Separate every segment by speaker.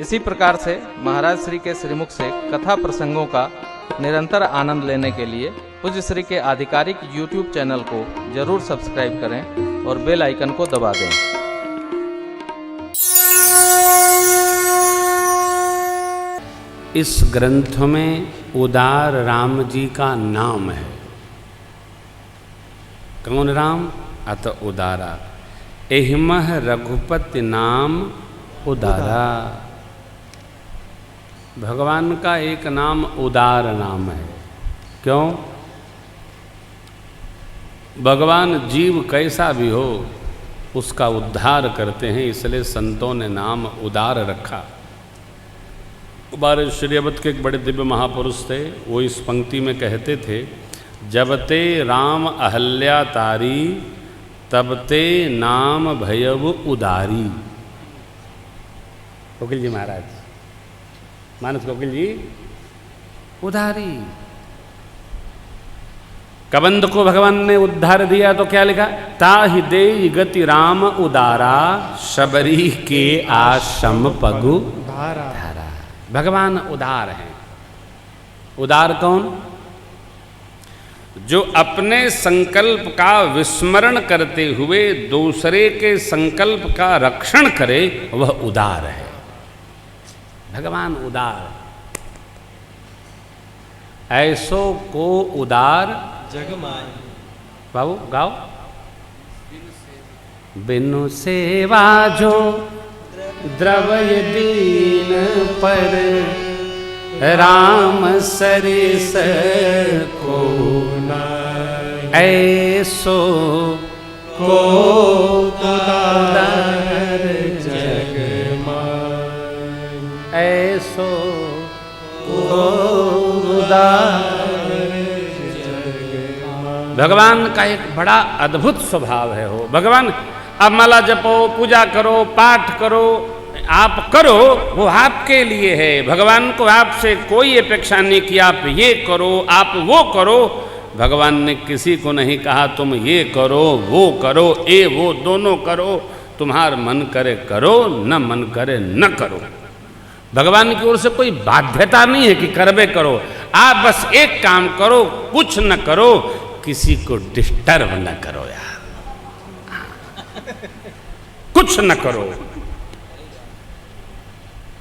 Speaker 1: इसी प्रकार से महाराज श्री के श्रीमुख से कथा प्रसंगों का निरंतर आनंद लेने के लिए पूज्य श्री के आधिकारिक YouTube चैनल को जरूर सब्सक्राइब करें और बेल आइकन को दबा दें।
Speaker 2: इस ग्रंथ में उदार राम जी का नाम है। कौन राम? अत उदारा। एहिमह रघुपति नाम उदारा। भगवान का एक नाम उदार नाम है। क्यों? भगवान जीव कैसा भी हो उसका उद्धार करते हैं, इसलिए संतों ने नाम उदार रखा। हमारे श्रीअवध के एक बड़े दिव्य महापुरुष थे, वो इस पंक्ति में कहते थे, जब ते राम अहल्या तारी तब ते नाम भयव उदारी। कोकिल जी महाराज, मानस कोकिल जी, उदारी। कबंध को भगवान ने उद्धार दिया तो क्या लिखा? ताहि देहि गति राम उदारा, शबरी के आश्रम पगु धारा। भगवान उदार हैं। उदार कौन? जो अपने संकल्प का विस्मरण करते हुए दूसरे के संकल्प का रक्षण करे, वह उदार है। भगवान उदार। ऐसो को उदार
Speaker 3: जग माय।
Speaker 2: बाबू गाओ। बिनु सेवा जो द्रवय दीन पर, राम सरिस को ऐसो को उदार जग माय। ऐसो को उदार जग माय। भगवान का एक बड़ा अद्भुत स्वभाव है। हो भगवान, अब माला जपो, पूजा करो, पाठ करो, आप करो, वो आपके लिए है। भगवान को आपसे कोई अपेक्षा नहीं कि आप ये करो, आप वो करो। भगवान ने किसी को नहीं कहा तुम ये करो, वो करो, ये वो दोनों करो। तुम्हार मन करे करो, न मन करे न करो। भगवान की ओर से कोई बाध्यता नहीं है कि करबे करो। आप बस एक काम करो, कुछ न करो, किसी को डिस्टर्ब न करो यार, कुछ न करो।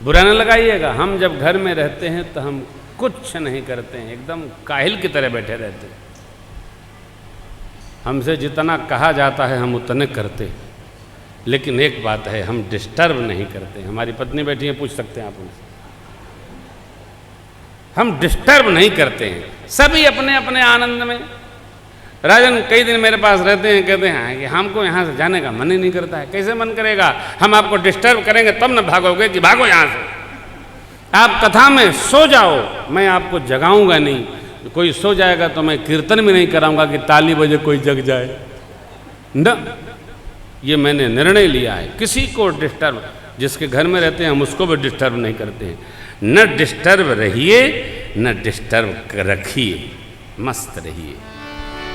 Speaker 2: बुरा न लगाइएगा। हम जब घर में रहते हैं तो हम कुछ नहीं करते हैं, एकदम काहिल की तरह बैठे रहते हैं। हमसे जितना कहा जाता है हम उतने करते हैं, लेकिन एक बात है, हम डिस्टर्ब नहीं करते। हमारी पत्नी बैठी है, पूछ सकते हैं आप उनसे। हम डिस्टर्ब नहीं करते हैं, सभी अपने अपने आनंद में। राजन कई दिन मेरे पास रहते हैं, कहते हैं कि हमको यहाँ से जाने का मन ही नहीं करता है। कैसे मन करेगा? हम आपको डिस्टर्ब करेंगे तब न भागोगे कि भागो यहाँ से। आप कथा में सो जाओ, मैं आपको जगाऊंगा नहीं। कोई सो जाएगा तो मैं कीर्तन भी नहीं कराऊंगा कि ताली बजे कोई जग जाए न। ये मैंने निर्णय लिया है, किसी को डिस्टर्ब, जिसके घर में रहते हैं हम उसको भी डिस्टर्ब नहीं करते हैं। न डिस्टर्ब रहिए, न डिस्टर्ब रखिए, मस्त रहिए।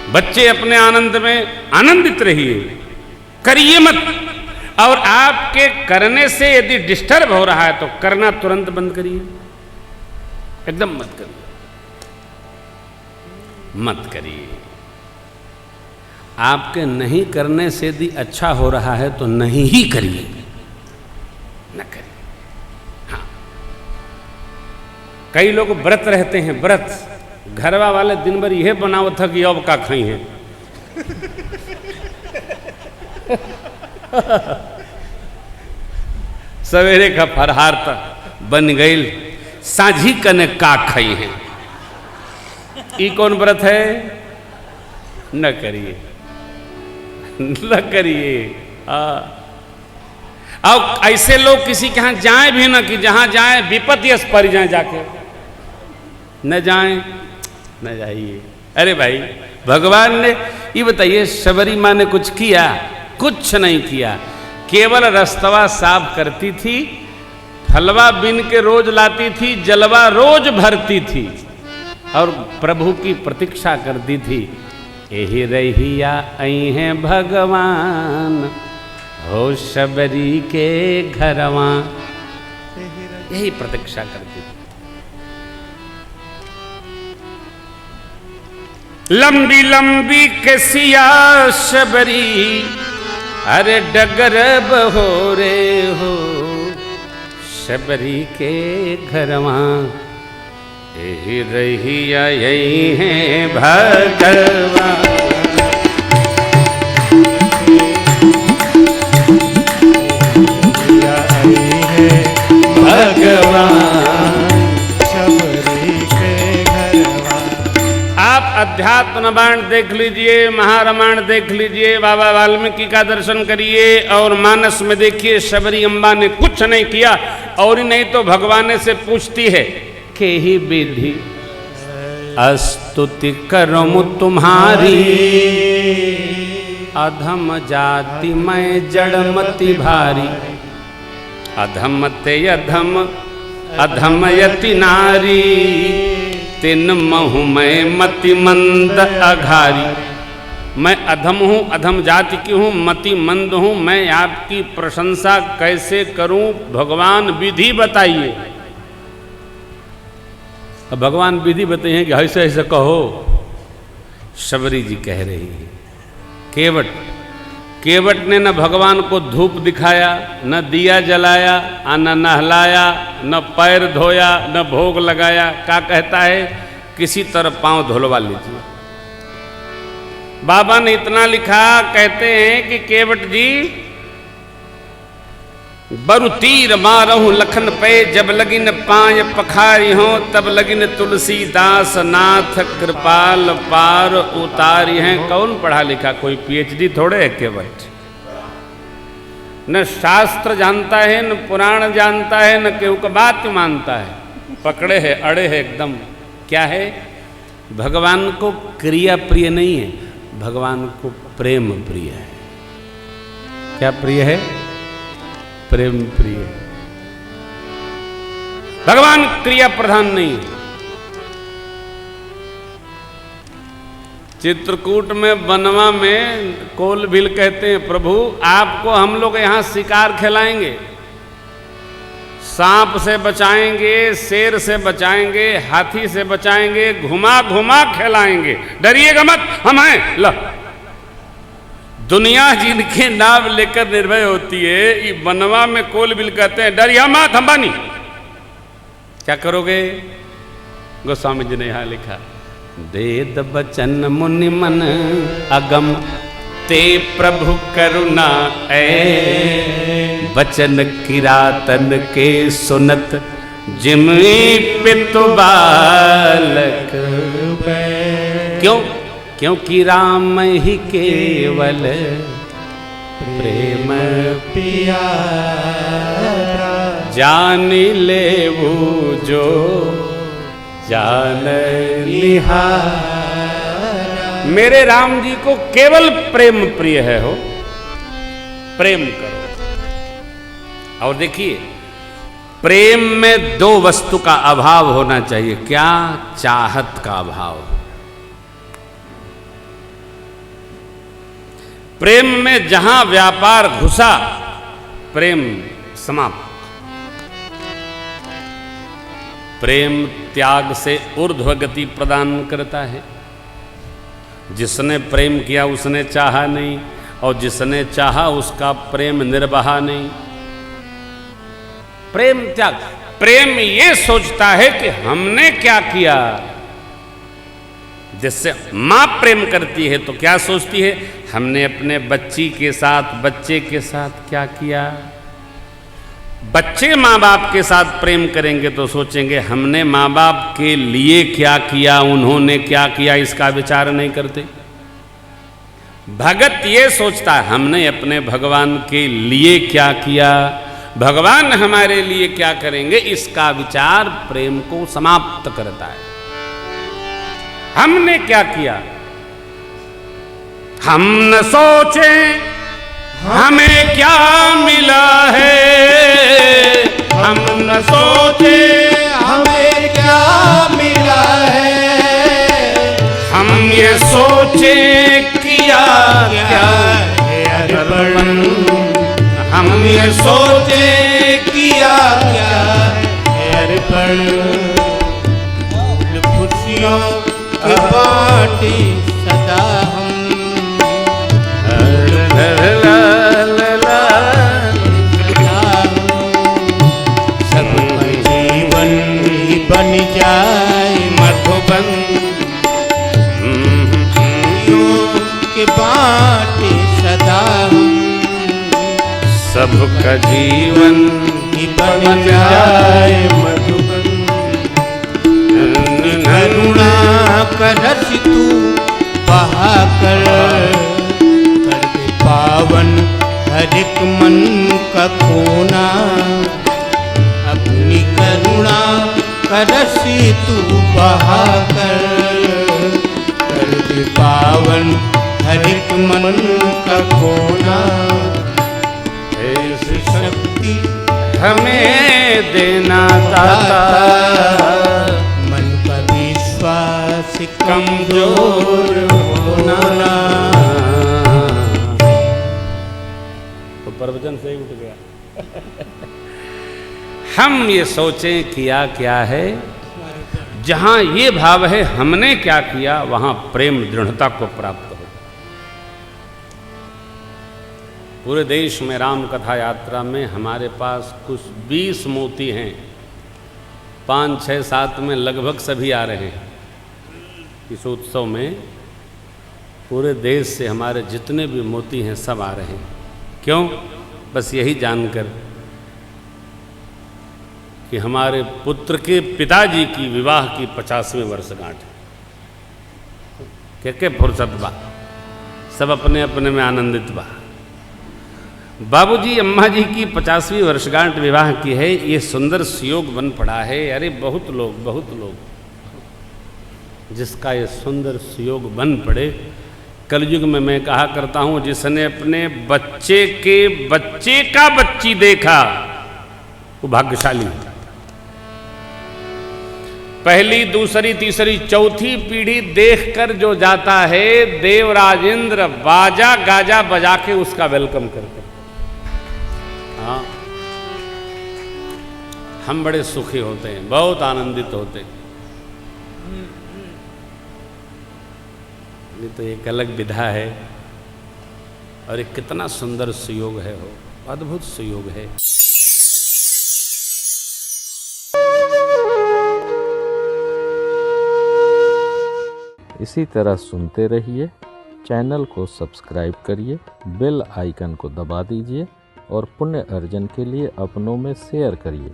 Speaker 2: बच्चे अपने आनंद में आनंदित रहिए, करिए मत। और आपके करने से यदि डिस्टर्ब हो रहा है तो करना तुरंत बंद करिए, एकदम मत करिए, मत करिए। आपके नहीं करने से यदि अच्छा हो रहा है तो नहीं ही करिए, न करिए। हाँ, कई लोग व्रत रहते हैं, व्रत घरवा वाले दिन भर यह बनाओ था कि अब का खाई है। सवेरे का फरहार तक बन गई, साझी कने का खाई है। ई कौन व्रत है? न करिए, न करिए। अब ऐसे लोग किसी के यहाँ जाए भी ना, कि जहाँ जाए विपत्ति यश पड़ जाए, जाके न जाए, न जाइए। अरे भाई, भगवान ने ये बताइए, शबरी माँ ने कुछ किया? कुछ नहीं किया। केवल रस्तवा साफ करती थी, फलवा बिन के रोज लाती थी, जलवा रोज भरती थी और प्रभु की प्रतीक्षा करती थी। यही रहिया आई हैं भगवान, हो शबरी के घरवा। यही प्रतीक्षा करती थी। लंबी लंबी कसिया शबरी, अरे डगर बहोरे हो, शबरी के घरवा यही रहिया यही है भगवान। आप अध्यात्म रामायण देख लीजिए, महारामायण देख लीजिए, बाबा वाल्मीकि का दर्शन करिए और मानस में देखिए शबरी अम्बा ने कुछ नहीं किया, और नहीं तो भगवान से पूछती है के ही विधि स्तुति करम तुम्हारी, अधम जाति मैं जड़मति भारी, अधम ते अधम अधम यति नारी, तिन महु मैं मति मंद अघारी। मैं अधम हूँ, अधम जाति की हूँ, मति मंद हूँ, मैं आपकी प्रशंसा कैसे करूं, भगवान विधि बताइए। अब भगवान विधि बताइए कि ऐसे ऐसे कहो। शबरी जी कह रही है, केवट ने न भगवान को धूप दिखाया, न दिया जलाया, न नहलाया, न पैर धोया, न भोग लगाया। क्या कहता है, किसी तरह पांव धुलवा लीजिए। बाबा ने इतना लिखा, कहते हैं कि केवट जी बरु तीर मारहूं लखन पे, जब लगिन पाय पखारी हो, तब लगिन तुलसीदास नाथ कृपाल पार उतारी हैं। कौन पढ़ा लिखा, कोई पीएचडी थोड़े है केवट। न शास्त्र जानता है, न पुराण जानता है, न केहू का बात मानता है। पकड़े है, अड़े है एकदम। क्या है, भगवान को क्रिया प्रिय नहीं है, भगवान को प्रेम प्रिय है। क्या प्रिय है, प्रेम प्रिय। भगवान क्रिया प्रधान नहीं है। चित्रकूट में बनवा में कोलभिल कहते हैं, प्रभु आपको हम लोग यहां शिकार खिलाएंगे, सांप से बचाएंगे, शेर से बचाएंगे, हाथी से बचाएंगे, घुमा घुमा खिलाएंगे, डरिएगा मत, हम हैं। लो, दुनिया जिनके नाम लेकर निर्भय होती है, ये बनवा में कोलबिल कहते हैं डरिया मत अंबानी। क्या करोगे, गोस्वामी जी ने यहां लिखा, वेद बचन मुनि मन अगम, ते प्रभु करुणा ऐ, बचन किरातन के सुनत, जिमि पितु बालक। क्यों, क्योंकि राम ही केवल प्रेम प्यारा, जान लेवु जो जान लिहारा। मेरे राम जी को केवल प्रेम प्रिय है, हो प्रेम करो। और देखिए, प्रेम में दो वस्तु का अभाव होना चाहिए। क्या, चाहत का अभाव। प्रेम में जहां व्यापार घुसा, प्रेम समाप्त। प्रेम त्याग से ऊर्ध्व गति प्रदान करता है। जिसने प्रेम किया उसने चाहा नहीं, और जिसने चाहा उसका प्रेम निर्वाहा नहीं। प्रेम त्याग, प्रेम ये सोचता है कि हमने क्या किया। जिससे माँ प्रेम करती है तो क्या सोचती है, हमने अपने बच्ची के साथ, बच्चे के साथ क्या किया। बच्चे माँ बाप के साथ प्रेम करेंगे तो सोचेंगे हमने माँ बाप के लिए क्या किया, उन्होंने क्या किया, इसका विचार नहीं करते। भगत ये सोचता है हमने अपने भगवान के लिए क्या किया, भगवान हमारे लिए क्या करेंगे, इसका विचार प्रेम को समाप्त करता है। हमने क्या किया, हम न सोचे हमें क्या मिला है, हम न सोचे
Speaker 3: हमें क्या मिला है,
Speaker 2: हम ये सोचे किया क्या है अर्पण, हम ये सोचे
Speaker 3: किया क्या है पर खुशियों की बाटे सदा हम सबका जीवन ही बन जाए
Speaker 2: मधुबन
Speaker 3: के बाटे सदा हम
Speaker 2: सबका जीवन
Speaker 3: ही बन जाए मधुबन करुणा करस तू बहा कर दे पावन हर एक मन का कोना अपनी करुणा करस तू बहा कर दे पावन हर एक मन का कोना ऐसी शक्ति
Speaker 2: हमें देना दाता
Speaker 3: मन का विश्वास कमजोर होना
Speaker 2: तो प्रवचन से ही उठ गया। हम ये सोचें किया क्या है, जहां ये भाव है हमने क्या किया, वहां प्रेम दृढ़ता को प्राप्त हो। पूरे देश में राम कथा यात्रा में हमारे पास कुछ 20 मोती हैं, 5, 6, 7 में लगभग सभी आ रहे हैं। इस उत्सव में पूरे देश से हमारे जितने भी मोती हैं सब आ रहे हैं। क्यों? बस यही जानकर कि हमारे पुत्र के पिताजी की विवाह की 50वीं वर्षगांठ है। के फुर्सत बा, सब अपने अपने में आनंदित बा। बाबूजी अम्मा जी की 50वीं वर्षगांठ विवाह की है, ये सुंदर सुयोग बन पड़ा है। अरे बहुत लोग जिसका ये सुंदर सुयोग बन पड़े, कलयुग में मैं कहा करता हूं, जिसने अपने बच्चे के बच्चे का बच्ची देखा वो भाग्यशाली है। पहली, दूसरी, तीसरी, चौथी पीढ़ी देखकर जो जाता है, देवराज इंद्र बाजा गाजा बजा के उसका वेलकम करते। हाँ, हम बड़े सुखी होते हैं, बहुत आनंदित होते हैं। ये तो एक अलग विधा है और एक कितना सुंदर सुयोग है, हो अद्भुत सुयोग है।
Speaker 1: इसी तरह सुनते रहिए, चैनल को सब्सक्राइब करिए, बेल आइकन को दबा दीजिए और पुण्य अर्जन के लिए अपनों में शेयर करिए।